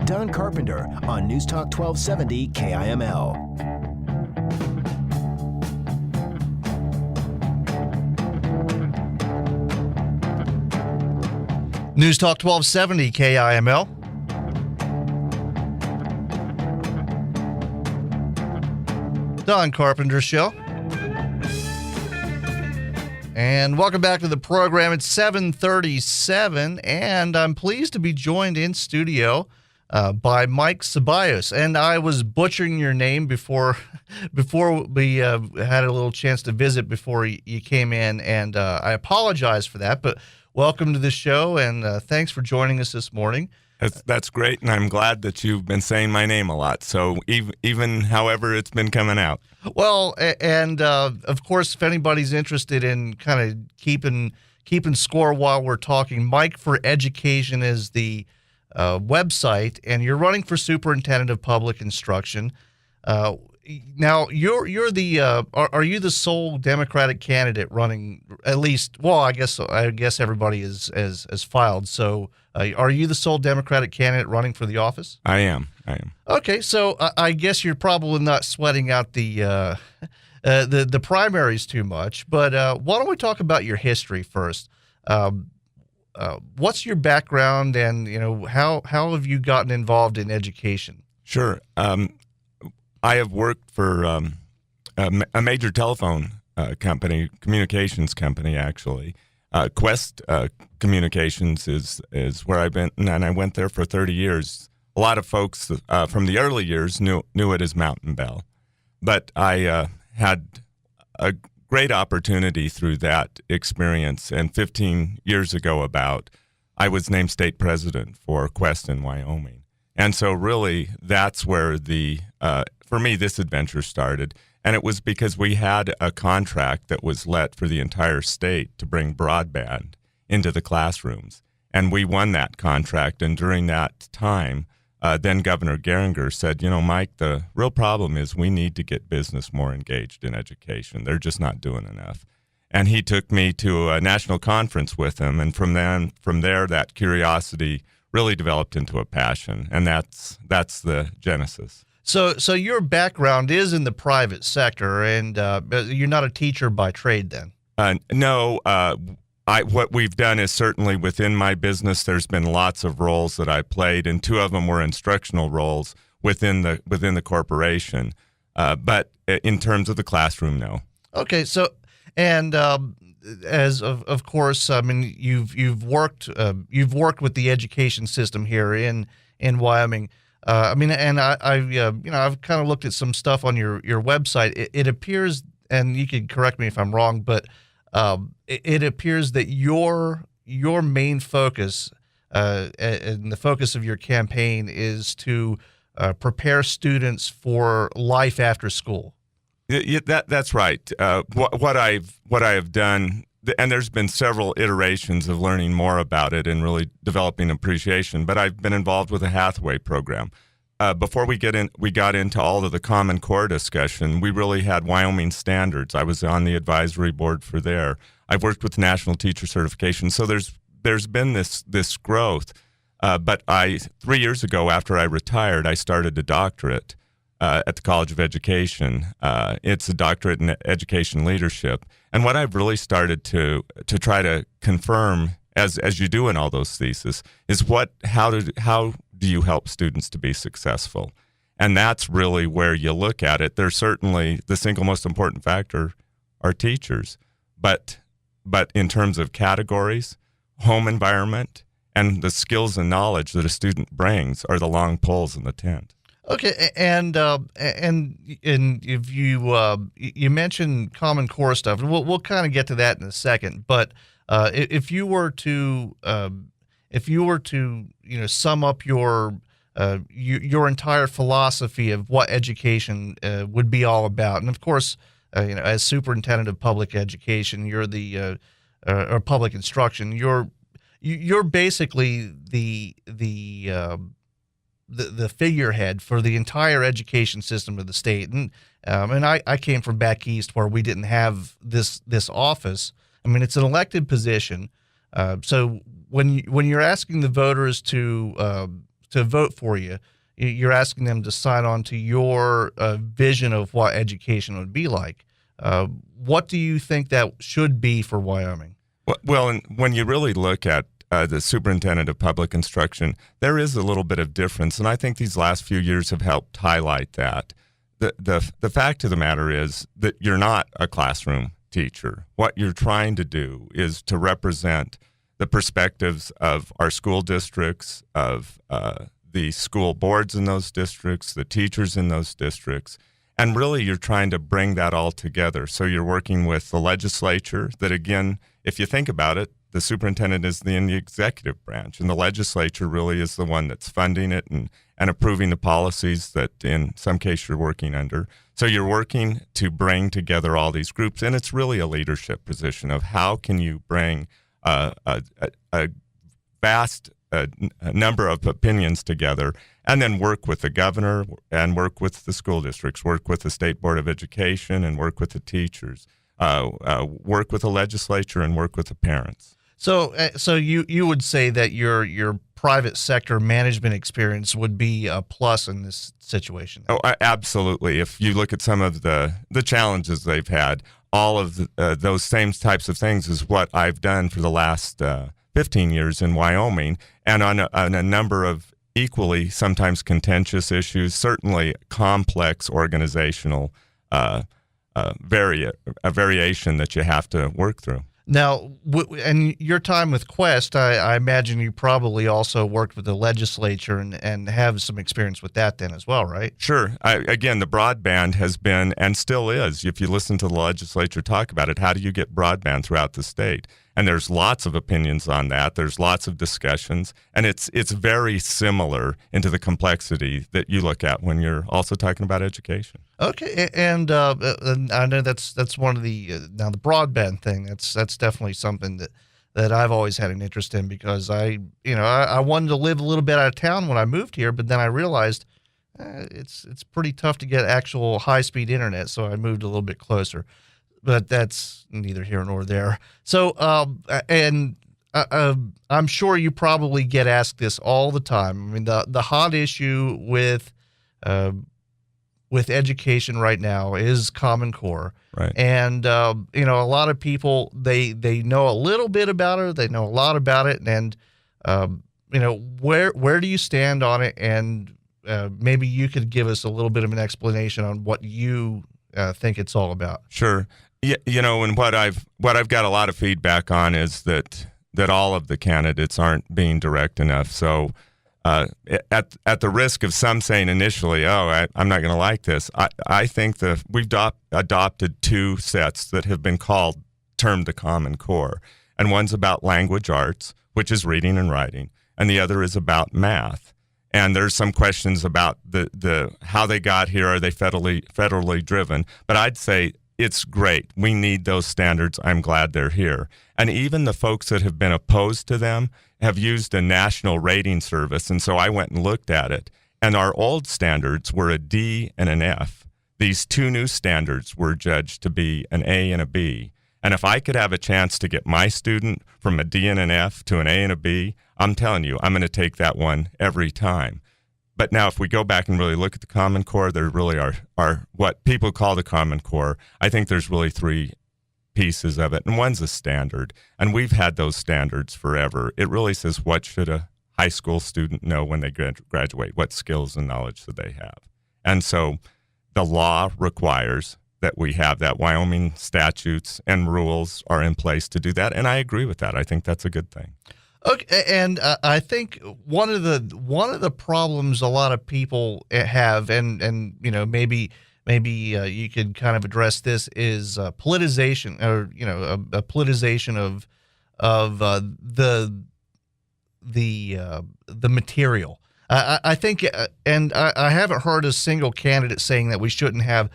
Don Carpenter on News Talk 1270 KIML. News Talk 1270 KIML. Don Carpenter Show. And welcome back to the program. It's 7:37, and I'm pleased to be joined in studio by Mike Ceballos. And I was butchering your name before we had a little chance to visit before you came in, and I apologize for that, but welcome to the show, and thanks for joining us this morning. That's great, and I'm glad that you've been saying my name a lot, so even however it's been coming out. Well, and of course, if anybody's interested in kind of keeping score while we're talking, Mike for Education is the website, and you're running for Superintendent of Public Instruction. Now, you're the are you the sole Democratic candidate running? At least, well, I guess everybody is filed. So, are you the sole Democratic candidate running for the office? I am. Okay, so I guess you're probably not sweating out the primaries too much. But why don't we talk about your history first? What's your background, and how have you gotten involved in education? Sure. I have worked for a major telephone company, communications company, actually. Quest Communications is where I've been, and I went there for 30 years. A lot of folks from the early years knew it as Mountain Bell. But I had a great opportunity through that experience, and 15 years ago I was named state president for Quest in Wyoming. And so really that's where for me, this adventure started. And it was because we had a contract that was let for the entire state to bring broadband into the classrooms. And we won that contract. And during that time, then Governor Geringer said, Mike, the real problem is we need to get business more engaged in education. They're just not doing enough. And he took me to a national conference with him. And from there, that curiosity really developed into a passion. And that's the genesis. So your background is in the private sector, and you're not a teacher by trade then? No. What we've done is certainly within my business, there's been lots of roles that I played, and two of them were instructional roles within the corporation. But in terms of the classroom, no. Okay. So, and as of course, I mean, you've worked with the education system here in Wyoming. I've kind of looked at some stuff on your website. It appears, and you can correct me if I'm wrong, but it appears that your main focus and the focus of your campaign is to prepare students for life after school. Yeah, that's right. What I have done, and there's been several iterations of learning more about it and really developing appreciation, but I've been involved with a Hathaway program. Before we got into all of the Common Core discussion, we really had Wyoming Standards. I was on the advisory board for there. I've worked with National Teacher Certification. So there's been this growth. But 3 years ago, after I retired, I started a doctorate at the College of Education. It's a doctorate in education leadership. And what I've really started to try to confirm, as you do in all those theses, is how do you help students to be successful? And that's really where you look at it. There's certainly the single most important factor are teachers, but in terms of categories, home environment, and the skills and knowledge that a student brings are the long poles in the tent. Okay, and if you mentioned Common Core stuff, and we'll kind of get to that in a second. But if you were to sum up your entire philosophy of what education would be all about, and of course, as Superintendent of Public Education, you're the or public instruction, you're basically the figurehead for the entire education system of the state. And I came from back east where we didn't have this office. I mean, it's an elected position. So when you're asking the voters to to vote for you, you're asking them to sign on to your vision of what education would be like. What do you think that should be for Wyoming? Well, and when you really look at the superintendent of public instruction, there is a little bit of difference, and I think these last few years have helped highlight that. The fact of the matter is that you're not a classroom teacher. What you're trying to do is to represent the perspectives of our school districts, of the school boards in those districts, the teachers in those districts, and really you're trying to bring that all together. So you're working with the legislature that, again, if you think about it, the superintendent is in the executive branch, and the legislature really is the one that's funding it and approving the policies that in some case you're working under. So you're working to bring together all these groups, and it's really a leadership position of how can you bring a vast number of opinions together, and then work with the governor and work with the school districts, work with the State Board of Education and work with the teachers, work with the legislature and work with the parents. So you would say that your private sector management experience would be a plus in this situation? Oh, absolutely. If you look at some of the challenges they've had, all of those same types of things is what I've done for the last 15 years in Wyoming, and on a number of equally sometimes contentious issues, certainly complex organizational variation that you have to work through. Now, and your time with Quest, I imagine you probably also worked with the legislature and have some experience with that then as well, right? Sure. Again, the broadband has been and still is, if you listen to the legislature talk about it, how do you get broadband throughout the state? And there's lots of opinions on that. There's lots of discussions, and it's very similar into the complexity that you look at when you're also talking about education. Okay, and I know that's one of the now the broadband thing. That's definitely something that I've always had an interest in, because I wanted to live a little bit out of town when I moved here, but then I realized it's pretty tough to get actual high-speed internet, so I moved a little bit closer. But that's neither here nor there. So, I'm sure you probably get asked this all the time. I mean, the hot issue with education right now is Common Core, right? And a lot of people they know a little bit about it, they know a lot about it, and where do you stand on it? And maybe you could give us a little bit of an explanation on what you think it's all about. Sure. Yeah, and what I've got a lot of feedback on is that all of the candidates aren't being direct enough. So at the risk of some saying initially, I'm not going to like this, I think that we've adopted two sets that have been termed the Common Core. And one's about language arts, which is reading and writing, and the other is about math. And there's some questions about the how they got here. Are they federally driven? But I'd say it's great. We need those standards. I'm glad they're here. And even the folks that have been opposed to them have used a national rating service. And so I went and looked at it. And our old standards were a D and an F. These two new standards were judged to be an A and a B. And if I could have a chance to get my student from a D and an F to an A and a B, I'm telling you, I'm going to take that one every time. But now if we go back and really look at the Common Core, there really are what people call the Common Core. I think there's really three pieces of it, and one's a standard. And we've had those standards forever. It really says what should a high school student know when they graduate, what skills and knowledge do they have. And so the law requires that we have that. Wyoming statutes and rules are in place to do that, and I agree with that. I think that's a good thing. Okay, and I think one of the problems a lot of people have, and maybe you could kind of address this, is politicization, or a politicization of the material. I think, and I haven't heard a single candidate saying that we shouldn't have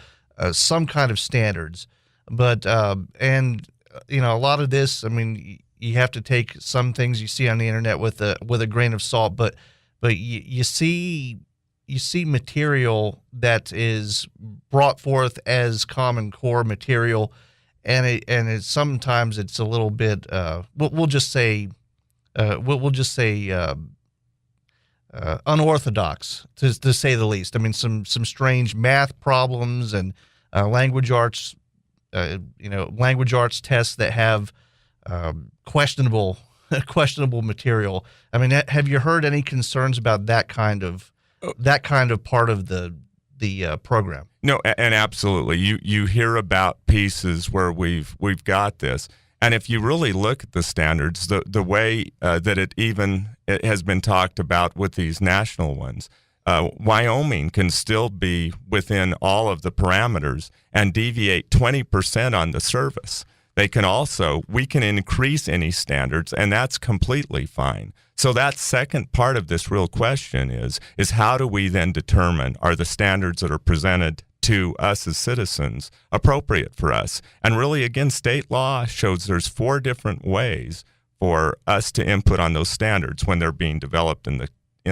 some kind of standards, but and a lot of this, I mean, you have to take some things you see on the internet with a grain of salt, but you see material that is brought forth as Common Core material, and it sometimes it's a little bit we'll just say unorthodox, to say the least. I mean, some strange math problems and language arts, language arts tests that have questionable material. I mean, have you heard any concerns about that kind of part of the program? No, and absolutely. You hear about pieces where we've got this. And if you really look at the standards, the way that it has been talked about with these national ones, Wyoming can still be within all of the parameters and deviate 20% on the service. We can increase any standards, and that's completely fine. So that second part of this real question is how do we then determine, are the standards that are presented to us as citizens appropriate for us? And really, again, state law shows there's 4 different ways for us to input on those standards when they're being developed in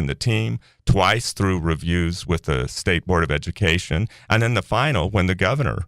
the team, twice through reviews with the State Board of Education, and then the final when the governor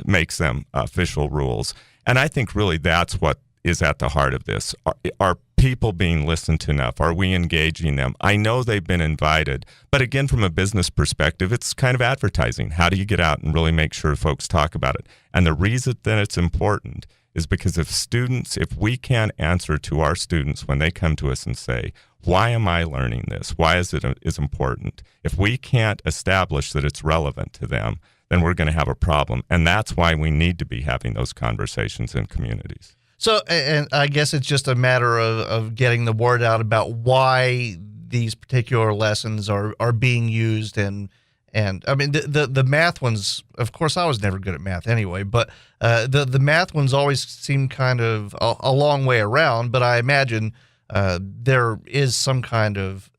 makes them official rules. And I think really that's what is at the heart of this. Are people being listened to enough? Are we engaging them? I know they've been invited, but again, from a business perspective, it's kind of advertising. How do you get out and really make sure folks talk about it? And the reason that it's important is because if we can't answer to our students when they come to us and say, why am I learning this? Why is it important? If we can't establish that it's relevant to them, then we're going to have a problem. And that's why we need to be having those conversations in communities. So, and I guess it's just a matter of getting the word out about why these particular lessons are being used. And I mean, the math ones, of course, I was never good at math anyway, but the math ones always seem kind of a long way around. But I imagine there is some kind of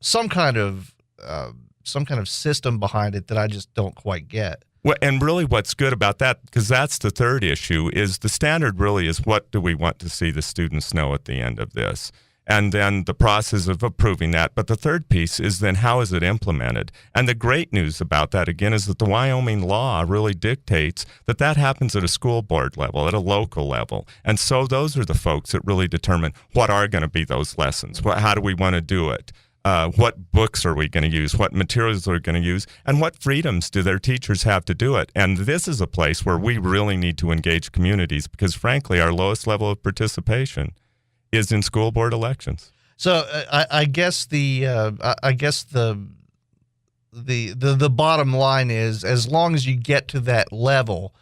system behind it that I just don't quite get. Well, and really what's good about that, because that's the third issue, is the standard really is what do we want to see the students know at the end of this? And then the process of approving that. But the third piece is then how is it implemented? And the great news about that, again, is that the Wyoming law really dictates that happens at a school board level, at a local level. And so those are the folks that really determine what are going to be those lessons. How do we want to do it? What books are we going to use? What materials are we going to use? And what freedoms do their teachers have to do it? And this is a place where we really need to engage communities because, frankly, our lowest level of participation is in school board elections. So I guess the bottom line is, as long as you get to that level,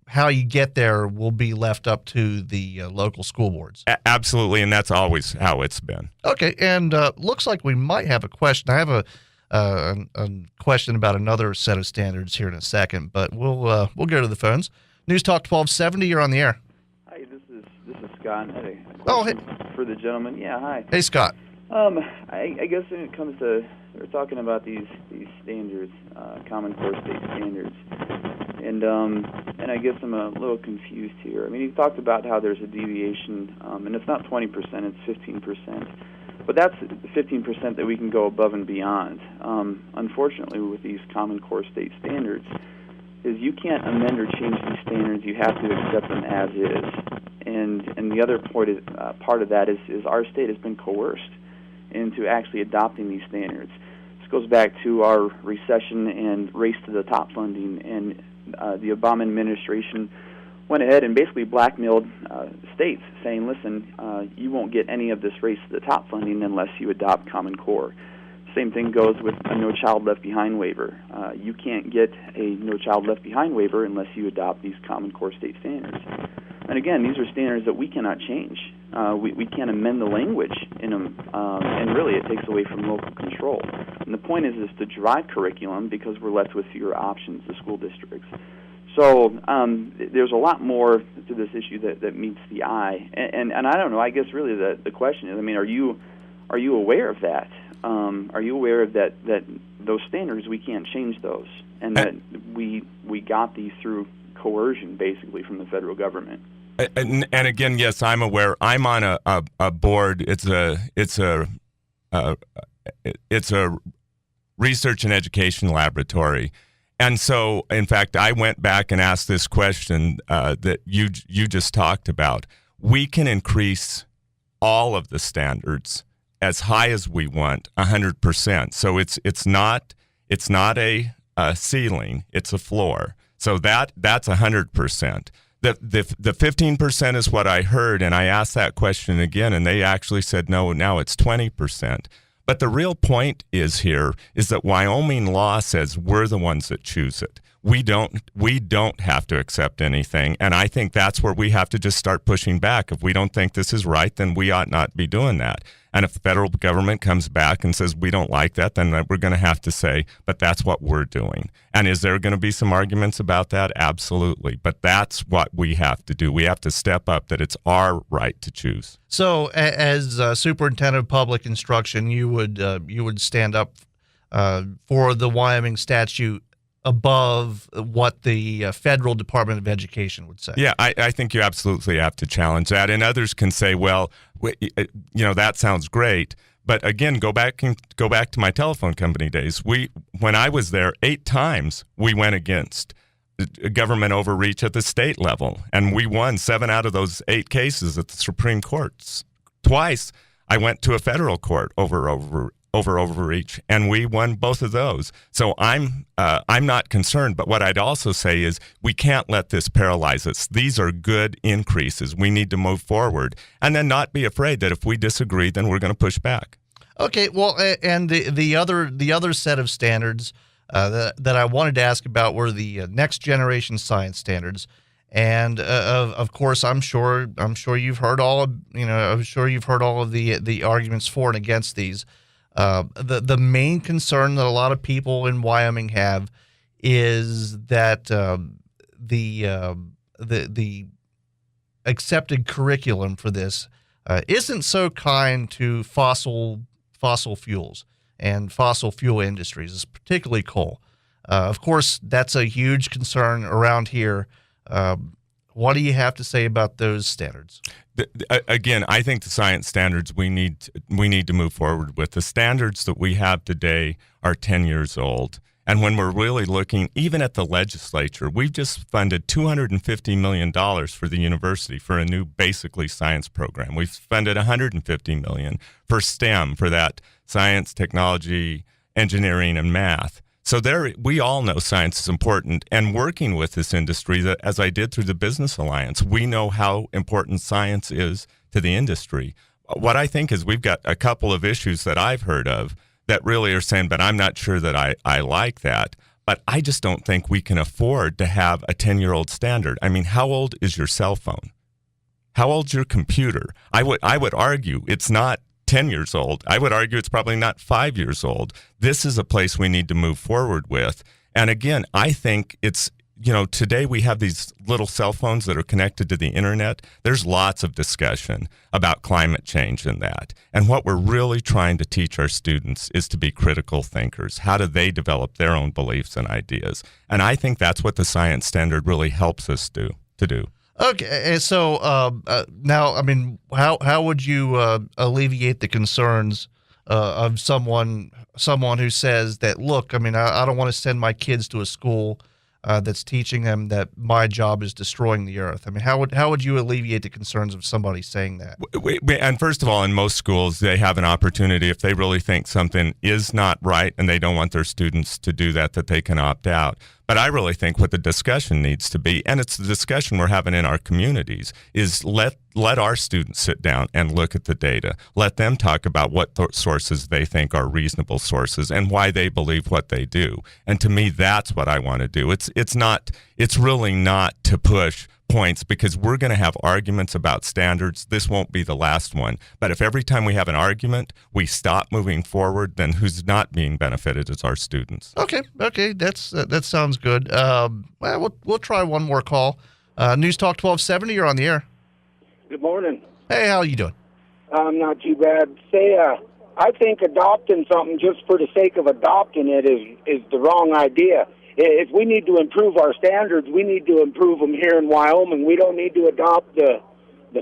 how you get there will be left up to the local school boards. Absolutely, and that's always how it's been. Okay, and looks like we might have a question. I have a question about another set of standards here in a second, but we'll go to the phones. News Talk 1270, you're on the air. Hi, this is Scott. I had a question for the gentleman. Yeah, hi. Hey, Scott. I guess when it comes to, we're talking about these standards, Common Core state standards, and I guess I'm a little confused here. I mean, you talked about how there's a deviation, and it's not 20%, it's 15%. But that's 15% that we can go above and beyond. Unfortunately, with these Common Core state standards, is you can't amend or change these standards. You have to accept them as is. And the other part of that is our state has been coerced into actually adopting these standards. This goes back to our recession and race to the top funding, and the Obama administration went ahead and basically blackmailed states, saying, listen, you won't get any of this race to the top funding unless you adopt Common Core. Same thing goes with a No Child Left Behind waiver. You can't get a No Child Left Behind waiver unless you adopt these Common Core state standards. And again, these are standards that we cannot change. We can't amend the language in them, and really it takes away from local control. And the point is to drive curriculum because we're left with fewer options, the school districts. So there's a lot more to this issue that meets the eye. And I don't know, I guess really the question is, I mean, are you aware of that? Are you aware of that those standards, we can't change those, and that we got these through coercion, basically, from the federal government? And again, yes, I'm aware. I'm on a board. It's a research and education laboratory, and so in fact, I went back and asked this question that you just talked about. We can increase all of the standards as high as we want, 100%. So it's not a ceiling, it's a floor. So that's 100%. The 15% is what I heard, and I asked that question again, and they actually said no. Now it's 20%. But the real point is that Wyoming law says we're the ones that choose it. We don't have to accept anything, and I think that's where we have to just start pushing back. If we don't think this is right, then we ought not be doing that. And if the federal government comes back and says we don't like that, then we're going to have to say, but that's what we're doing. And is there going to be some arguments about that? Absolutely. But that's what we have to do. We have to step up that it's our right to choose. So as Superintendent of Public Instruction, you would stand up for the Wyoming statute above what the federal Department of Education would say. Yeah, I think you absolutely have to challenge that. And others can say, well, that sounds great. But again, go back to my telephone company days. When I was there, 8 times we went against government overreach at the state level, and we won 7 out of those 8 cases at the Supreme Courts. Twice I went to a federal court over overreach, and we won both of those. So I'm not concerned, but what I'd also say is we can't let this paralyze us. These are good increases. We need to move forward, and then not be afraid that if we disagree, then we're going to push back. Okay, well, and the other set of standards that I wanted to ask about were the next generation science standards. And of course, I'm sure you've heard all of the arguments for and against these. The main concern that a lot of people in Wyoming have is that the accepted curriculum for this isn't so kind to fossil fuels and fossil fuel industries, particularly coal. Of course, that's a huge concern around here. What do you have to say about those standards? Again, I think the science standards we need to move forward with. The standards that we have today are 10 years old. And when we're really looking, even at the legislature, we've just funded $250 million for the university for a new basically science program. We've funded $150 million for STEM, for that science, technology, engineering, and math. So we all know science is important, and working with this industry, that, as I did through the Business Alliance, we know how important science is to the industry. What I think is we've got a couple of issues that I've heard of that really are saying, but I'm not sure that I like that. But I just don't think we can afford to have a 10-year-old standard. I mean, how old is your cell phone? How old's your computer? I would argue it's not 10 years old. I would argue it's probably not 5 years old. This is a place we need to move forward with. And again, I think it's, today we have these little cell phones that are connected to the internet. There's lots of discussion about climate change in that. And what we're really trying to teach our students is to be critical thinkers. How do they develop their own beliefs and ideas? And I think that's what the science standard really helps us to do. Okay, so now, I mean, how would you alleviate the concerns of someone who says that, look, I mean, I don't want to send my kids to a school that's teaching them that my job is destroying the earth? I mean, how would you alleviate the concerns of somebody saying that? And first of all, in most schools, they have an opportunity, if they really think something is not right and they don't want their students to do that they can opt out. But I really think what the discussion needs to be, and it's the discussion we're having in our communities, is let our students sit down and look at the data. Let them talk about what sources they think are reasonable sources and why they believe what they do. And to me, that's what I want to do. It's really not to push points, because we're going to have arguments about standards. This won't be the last one. But if every time we have an argument, we stop moving forward, then who's not being benefited is our students. Okay, that sounds good. Well, we'll try one more call. News Talk 1270, you're on the air. Good morning. Hey, how are you doing? Not too bad. I think adopting something just for the sake of adopting it is the wrong idea. If we need to improve our standards, we need to improve them here in Wyoming. We don't need to adopt the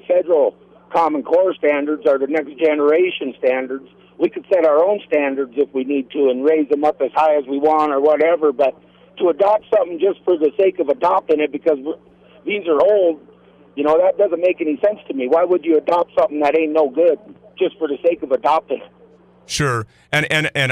federal Common Core standards or the next generation standards. We could set our own standards if we need to and raise them up as high as we want or whatever. But to adopt something just for the sake of adopting it because these are old, that doesn't make any sense to me. Why would you adopt something that ain't no good? just for the sake of adopting. Sure. And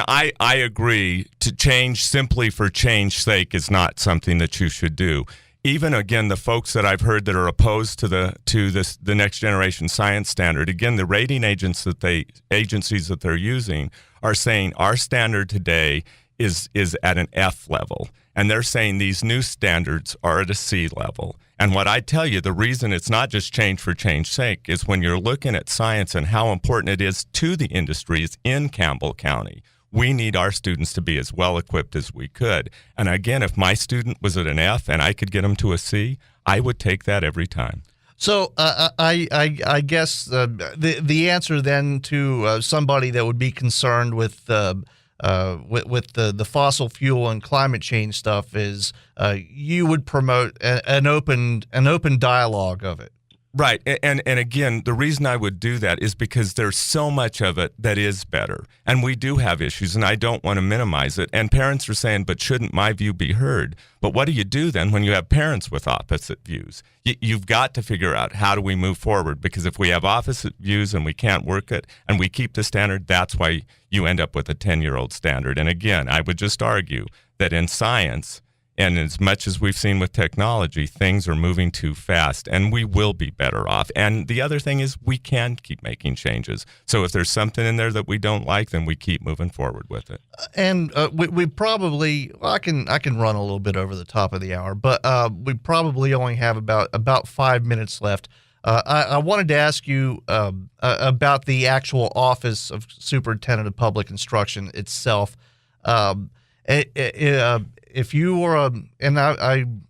I agree, to change simply for change's sake is not something that you should do. Even, again, the folks that I've heard that are opposed to the next generation science standard, again, the rating agencies that they're using are saying our standard today is at an F level. And they're saying these new standards are at a C level. And what I tell you, the reason it's not just change for change's sake is when you're looking at science and how important it is to the industries in Campbell County, we need our students to be as well equipped as we could. And again, if my student was at an F and I could get them to a C, I would take that every time. So I guess the answer then to somebody that would be concerned with the fossil fuel and climate change stuff is you would promote an open dialogue of it. Right. And again, the reason I would do that is because there's so much of it that is better. And we do have issues, and I don't want to minimize it. And parents are saying, but shouldn't my view be heard? But what do you do then when you have parents with opposite views? You've got to figure out, how do we move forward? Because if we have opposite views and we can't work it and we keep the standard, that's why you end up with a 10-year-old standard. And again, I would just argue that in science, and as much as we've seen with technology, things are moving too fast, and we will be better off. And the other thing is we can keep making changes. So if there's something in there that we don't like, then we keep moving forward with it. And we probably, I can run a little bit over the top of the hour, but we probably only have about 5 minutes left. I wanted to ask you about the actual Office of Superintendent of Public Instruction itself. If you were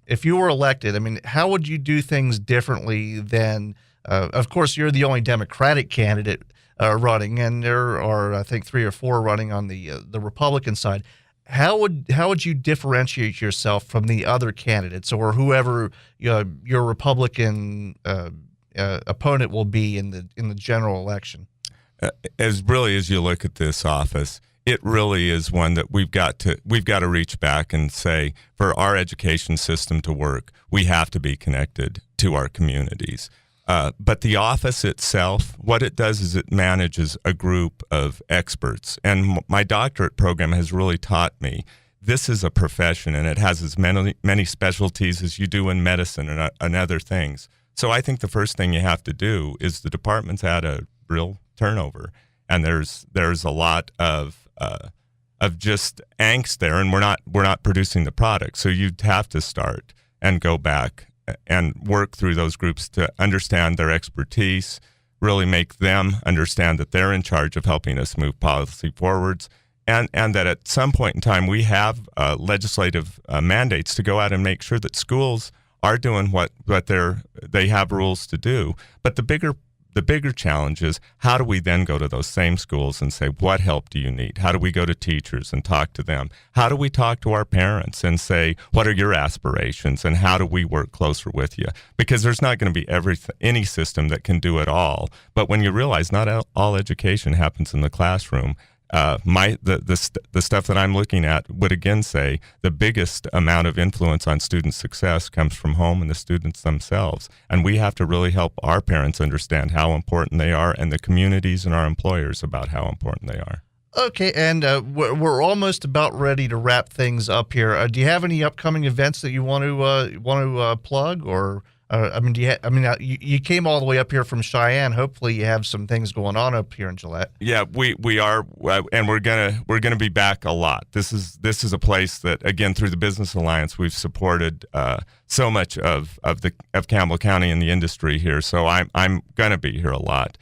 if you were elected, I mean, how would you do things differently than? Of course, you're the only Democratic candidate running, and there are, I think, 3 or 4 running on the Republican side. How would you differentiate yourself from the other candidates or whoever your Republican opponent will be in the general election? As you look at this office, it really is one that we've got to reach back and say, for our education system to work, we have to be connected to our communities. But the office itself, what it does is it manages a group of experts. And my doctorate program has really taught me this is a profession, and it has as many specialties as you do in medicine and other things. So I think the first thing you have to do is the department's had a real turnover, and there's a lot of just angst there, and we're not producing the product. So you'd have to start and go back and work through those groups to understand their expertise, really make them understand that they're in charge of helping us move policy forwards, and that at some point in time we have legislative mandates to go out and make sure that schools are doing what they have rules to do. But the bigger challenge is, how do we then go to those same schools and say, what help do you need? How do we go to teachers and talk to them? How do we talk to our parents and say, what are your aspirations, and how do we work closer with you? Because there's not going to be any system that can do it all. But when you realize not all education happens in the classroom, the stuff that I'm looking at would again say the biggest amount of influence on student success comes from home and the students themselves. And we have to really help our parents understand how important they are, and the communities and our employers about how important they are. Okay, and we're almost about ready to wrap things up here. Do you have any upcoming events that you want to plug, or? You came all the way up here from Cheyenne. Hopefully, you have some things going on up here in Gillette. Yeah, we are, and we're gonna be back a lot. This is a place that, again, through the Business Alliance, we've supported so much of Campbell County and the industry here. So I'm gonna be here a lot.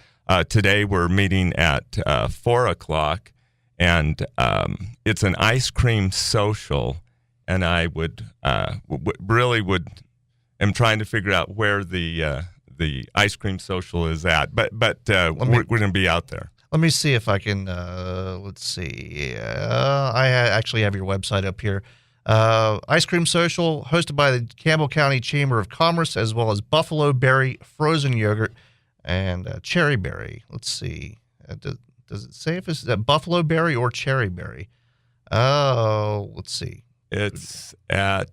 Today we're meeting at 4:00, and it's an ice cream social, and I would I'm trying to figure out where the ice cream social is at, but we're going to be out there. Let me see if I can. Let's see. I actually have your website up here. Ice cream social hosted by the Campbell County Chamber of Commerce, as well as Buffalo Berry Frozen Yogurt and Cherry Berry. Let's see. Does it say if it's Buffalo Berry or Cherry Berry? Oh, let's see. It's at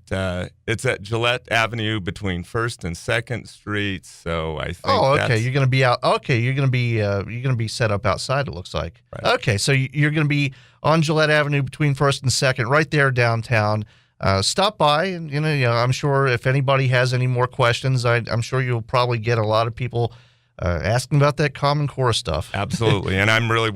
Gillette Avenue between 1st and 2nd Street. So I think. Oh, okay. that's, You're going to be out. Okay, you're going to be set up outside. It looks like. Right. Okay, so you're going to be on Gillette Avenue between 1st and 2nd, right there downtown. Stop by, and I'm sure if anybody has any more questions, I'm sure you'll probably get a lot of people asking about that Common Core stuff. Absolutely, and I'm really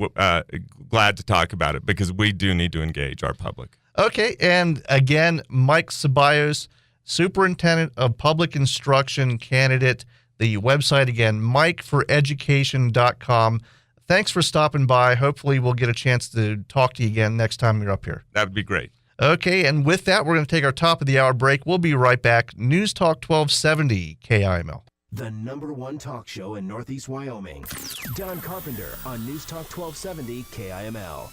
glad to talk about it because we do need to engage our public. Okay, and again, Mike Ceballos, Superintendent of Public Instruction candidate. The website again, mikeforeducation.com. Thanks for stopping by. Hopefully we'll get a chance to talk to you again next time you're up here. That would be great. Okay, and with that, we're going to take our top of the hour break. We'll be right back. News Talk 1270 KIML. The #1 talk show in Northeast Wyoming. Don Carpenter on News Talk 1270 KIML.